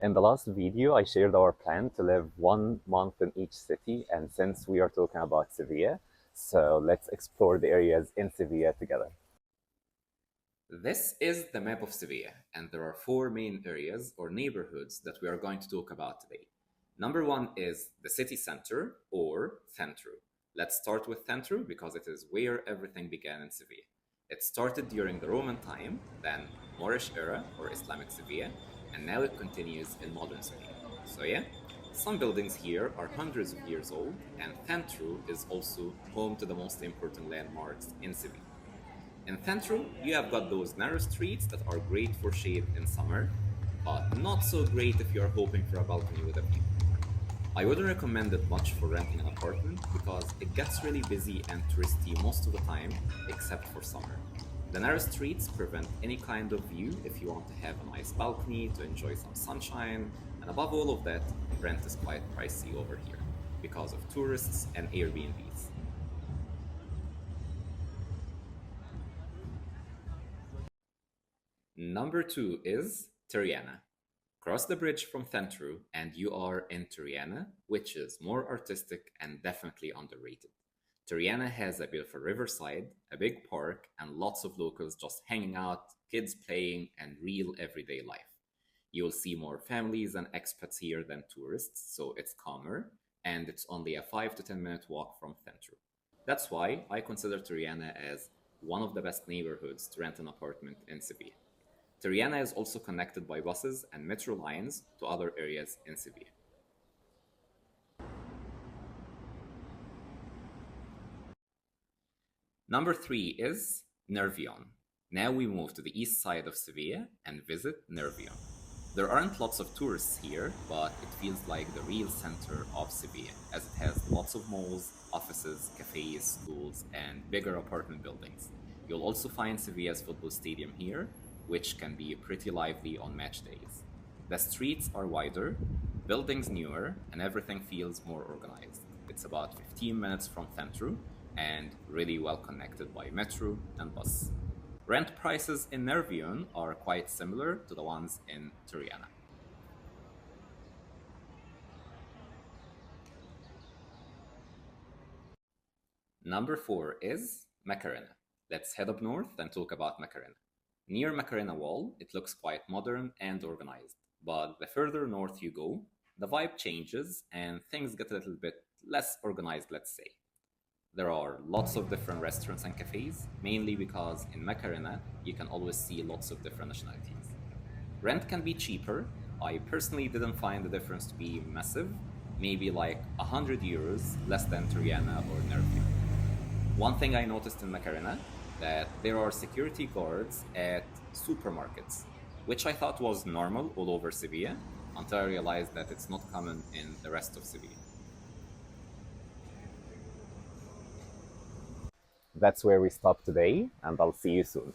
In the last video, I shared our plan to live 1 month in each city, and since we are talking about Sevilla, so let's explore the areas in Sevilla together. This is the map of Sevilla, and there are four main areas or neighborhoods that we are going to talk about today. Number one is the city center or Centro. Let's start with Centro because it is where everything began in Sevilla. It started during the Roman time, then Moorish era or Islamic Sevilla, and now it continues in modern Sevilla. So, yeah, some buildings here are hundreds of years old, and Centro is also home to the most important landmarks in Sevilla. In Central, you have got those narrow streets that are great for shade in summer, but not so great if you are hoping for a balcony with a view. I wouldn't recommend it much for renting an apartment because it gets really busy and touristy most of the time, except for summer. The narrow streets prevent any kind of view if you want to have a nice balcony to enjoy some sunshine, and above all of that, rent is quite pricey over here because of tourists and Airbnbs. Number two is Triana. Cross the bridge from Centru and you are in Triana, which is more artistic and definitely underrated. Triana has a beautiful riverside, a big park, and lots of locals just hanging out, kids playing, and real everyday life. You will see more families and expats here than tourists, so it's calmer, and it's only a 5 to 10 minute walk from Centru. That's why I consider Triana as one of the best neighborhoods to rent an apartment in Seville. Triana is also connected by buses and metro lines to other areas in Seville. Number three is Nervion. Now we move to the east side of Seville and visit Nervion. There aren't lots of tourists here, but it feels like the real center of Seville, as it has lots of malls, offices, cafes, schools, and bigger apartment buildings. You'll also find Sevilla's football stadium here, which can be pretty lively on match days. The streets are wider, buildings newer, and everything feels more organized. It's about 15 minutes from Centru and really well connected by metro and bus. Rent prices in Nervion are quite similar to the ones in Triana. Number four is Macarena. Let's head up north and talk about Macarena. Near Macarena Wall, it looks quite modern and organized, but the further north you go, the vibe changes and things get a little bit less organized, let's say. There are lots of different restaurants and cafes, mainly because in Macarena you can always see lots of different nationalities. Rent can be cheaper. I personally didn't find the difference to be massive, maybe like 100 euros less than Triana or Nervio. One thing I noticed in Macarena that there are security guards at supermarkets, which I thought was normal all over Sevilla until I realized that it's not common in the rest of Sevilla. That's where we stop today, and I'll see you soon.